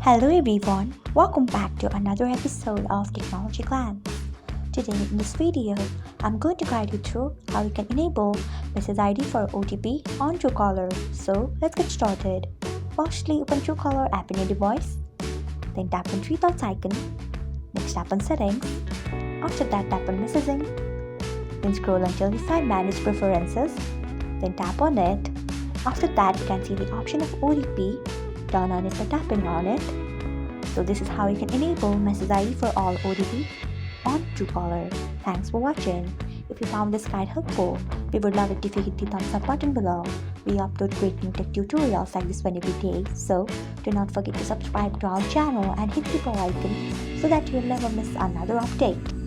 Hello everyone, welcome back to another episode of Technologyglance. Today in this video, I'm going to guide you through how you can enable message ID for OTP on Truecaller. So let's get started. Firstly, open Truecaller app in your device. Then tap on three dots icon. Next tap on settings. After that tap on messaging. Then scroll until you find manage preferences. Then tap on it. After that you can see the option of OTP. Turn on it by tapping on it. So this is how you can enable message ID for all OTP on Truecaller. Thanks for watching. If you found this guide helpful, we would love it if you hit the thumbs up button below. We upload great new tech tutorials like this one every day, so do not forget to subscribe to our channel and hit the bell icon so that you'll never miss another update.